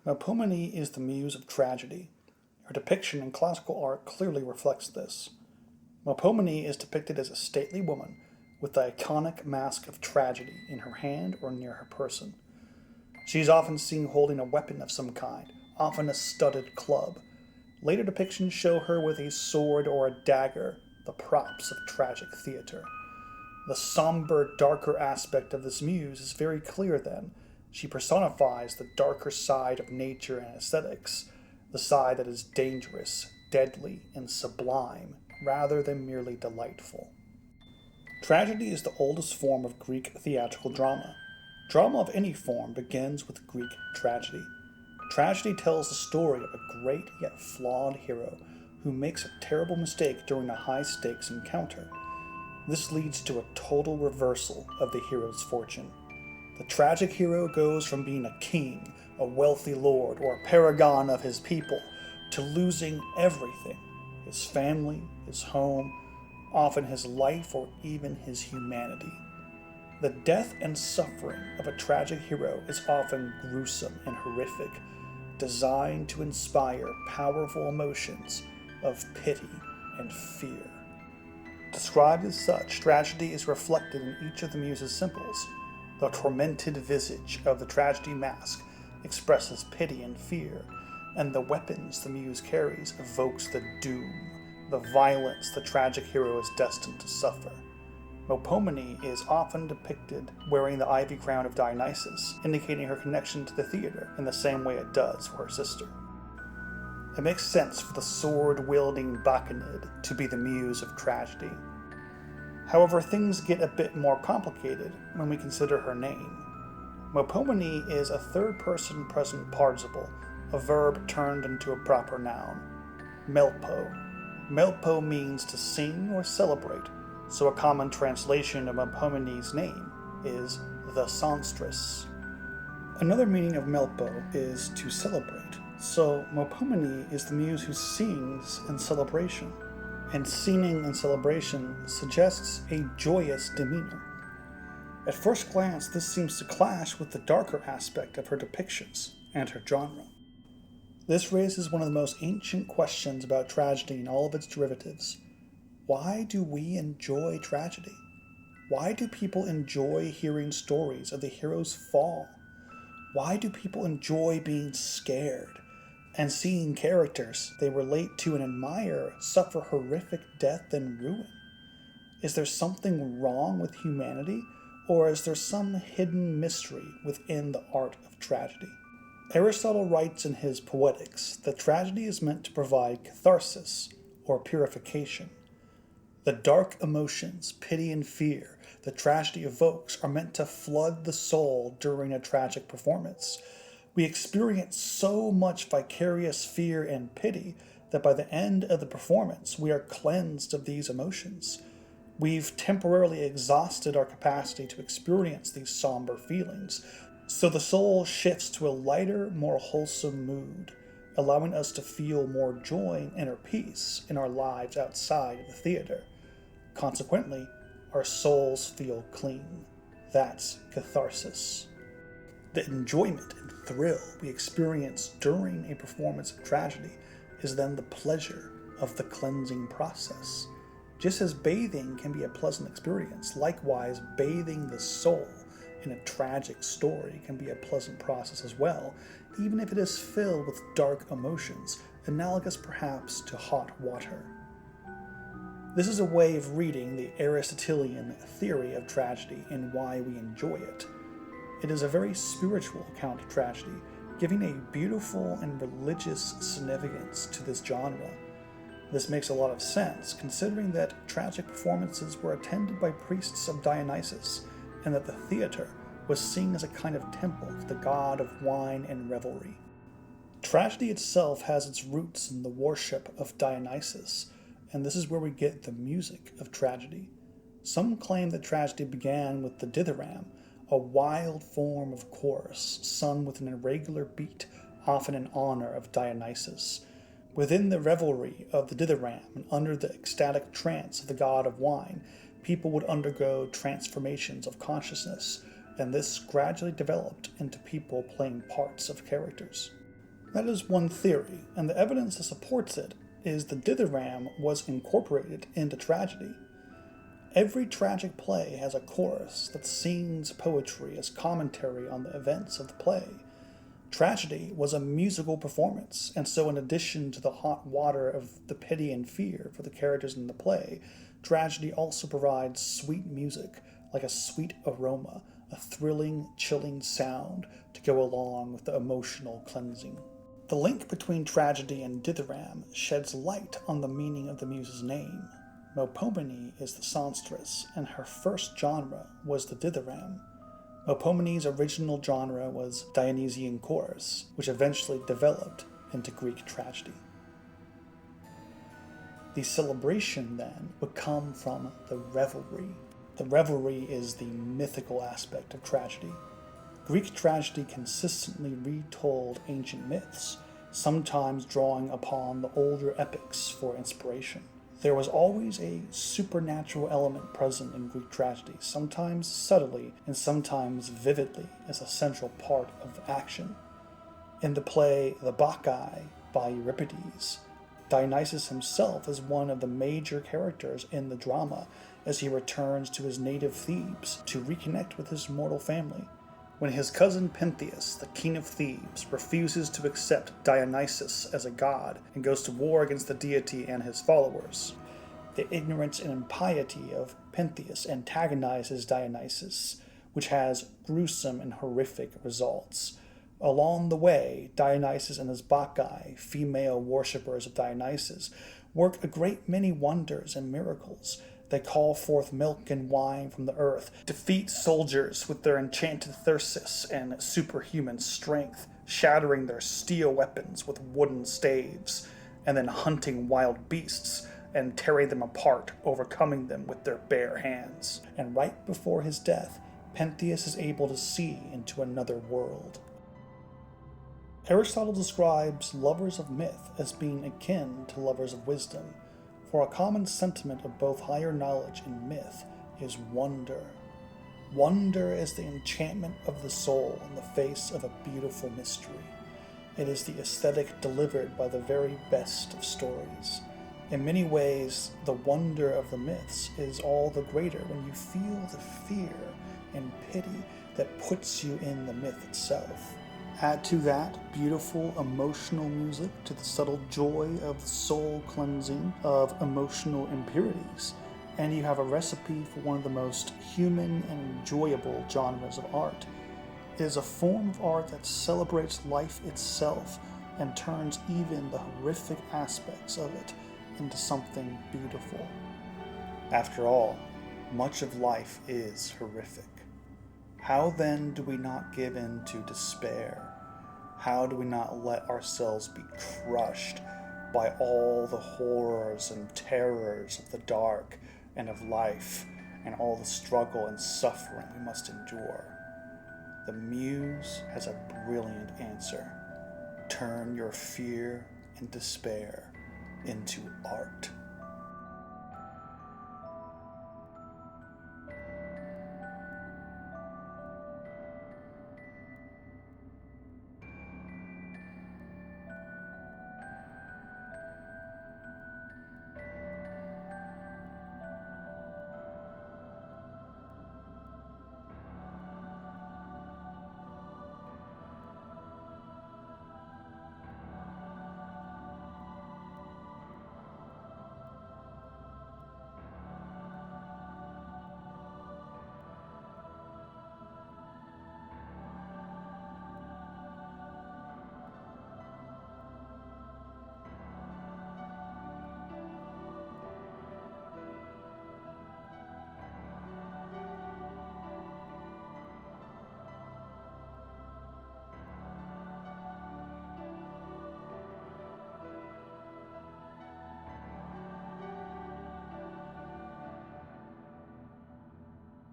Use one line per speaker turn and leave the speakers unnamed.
Melpomene is the Muse of Tragedy. Her depiction in classical art clearly reflects this. Melpomene is depicted as a stately woman with the iconic mask of tragedy in her hand or near her person. She is often seen holding a weapon of some kind, often a studded club. Later depictions show her with a sword or a dagger, the props of tragic theater. The somber, darker aspect of this muse is very clear then. She personifies the darker side of nature and aesthetics, the side that is dangerous, deadly, and sublime, rather than merely delightful. Tragedy is the oldest form of Greek theatrical drama. Drama of any form begins with Greek tragedy. Tragedy tells the story of a great yet flawed hero who makes a terrible mistake during a high-stakes encounter. This leads to a total reversal of the hero's fortune. The tragic hero goes from being a king, a wealthy lord, or a paragon of his people, to losing everything: his family, his home, often his life, or even his humanity. The death and suffering of a tragic hero is often gruesome and horrific, designed to inspire powerful emotions of pity and fear. Described as such, tragedy is reflected in each of the muse's symbols. The tormented visage of the tragedy mask expresses pity and fear, and the weapons the muse carries evokes the doom, the violence the tragic hero is destined to suffer. Melpomene is often depicted wearing the ivy crown of Dionysus, indicating her connection to the theater in the same way it does for her sister. It makes sense for the sword-wielding Bacchanid to be the muse of tragedy. However, things get a bit more complicated when we consider her name. Melpomene is a third-person present participle, a verb turned into a proper noun. Melpo. Melpo means to sing or celebrate, so a common translation of Melpomene's name is the Songstress. Another meaning of Melpo is to celebrate, so Melpomene is the muse who sings in celebration. And singing in celebration suggests a joyous demeanor. At first glance, this seems to clash with the darker aspect of her depictions and her genre. This raises one of the most ancient questions about tragedy and all of its derivatives. Why do we enjoy tragedy? Why do people enjoy hearing stories of the hero's fall? Why do people enjoy being scared and seeing characters they relate to and admire suffer horrific death and ruin? Is there something wrong with humanity, or is there some hidden mystery within the art of tragedy? Aristotle writes in his Poetics that tragedy is meant to provide catharsis, or purification. The dark emotions, pity and fear, that tragedy evokes are meant to flood the soul during a tragic performance. We experience so much vicarious fear and pity that by the end of the performance, we are cleansed of these emotions. We've temporarily exhausted our capacity to experience these somber feelings, so the soul shifts to a lighter, more wholesome mood, allowing us to feel more joy and inner peace in our lives outside of the theater. Consequently, our souls feel clean. That's catharsis. The enjoyment and thrill we experience during a performance of tragedy is then the pleasure of the cleansing process. Just as bathing can be a pleasant experience, likewise bathing the soul in a tragic story can be a pleasant process as well, even if it is filled with dark emotions, analogous perhaps to hot water. This is a way of reading the Aristotelian theory of tragedy and why we enjoy it. It is a very spiritual account of tragedy, giving a beautiful and religious significance to this genre. This makes a lot of sense, considering that tragic performances were attended by priests of Dionysus, and that the theater was seen as a kind of temple to the god of wine and revelry. Tragedy itself has its roots in the worship of Dionysus, and this is where we get the music of tragedy. Some claim that tragedy began with the dithyramb, a wild form of chorus sung with an irregular beat, often in honor of Dionysus. Within the revelry of the dithyramb and under the ecstatic trance of the god of wine, people would undergo transformations of consciousness, and this gradually developed into people playing parts of characters. That is one theory, and the evidence that supports it is the dithyramb was incorporated into tragedy. Every tragic play has a chorus that sings poetry as commentary on the events of the play. Tragedy was a musical performance, and so in addition to the hot water of the pity and fear for the characters in the play, tragedy also provides sweet music, like a sweet aroma, a thrilling, chilling sound to go along with the emotional cleansing. The link between tragedy and dithyramb sheds light on the meaning of the muse's name. Melpomene is the songstress, and her first genre was the dithyramb. Melpomene's original genre was Dionysian chorus, which eventually developed into Greek tragedy. The celebration, then, would come from the revelry. The revelry is the mythical aspect of tragedy. Greek tragedy consistently retold ancient myths, sometimes drawing upon the older epics for inspiration. There was always a supernatural element present in Greek tragedy, sometimes subtly and sometimes vividly as a central part of action. In the play The Bacchae by Euripides, Dionysus himself is one of the major characters in the drama as he returns to his native Thebes to reconnect with his mortal family. When his cousin Pentheus, the king of Thebes, refuses to accept Dionysus as a god and goes to war against the deity and his followers, the ignorance and impiety of Pentheus antagonizes Dionysus, which has gruesome and horrific results. Along the way, Dionysus and his Bacchae, female worshippers of Dionysus, work a great many wonders and miracles. They call forth milk and wine from the earth, defeat soldiers with their enchanted thyrsus and superhuman strength, shattering their steel weapons with wooden staves, and then hunting wild beasts and tearing them apart, overcoming them with their bare hands. And right before his death, Pentheus is able to see into another world. Aristotle describes lovers of myth as being akin to lovers of wisdom, for a common sentiment of both higher knowledge and myth is wonder. Wonder is the enchantment of the soul in the face of a beautiful mystery. It is the aesthetic delivered by the very best of stories. In many ways, the wonder of the myths is all the greater when you feel the fear and pity that puts you in the myth itself. Add to that beautiful emotional music to the subtle joy of the soul cleansing of emotional impurities, and you have a recipe for one of the most human and enjoyable genres of art. It is a form of art that celebrates life itself and turns even the horrific aspects of it into something beautiful. After all, much of life is horrific. How then do we not give in to despair? How do we not let ourselves be crushed by all the horrors and terrors of the dark and of life and all the struggle and suffering we must endure? The Muse has a brilliant answer. Turn your fear and despair into art.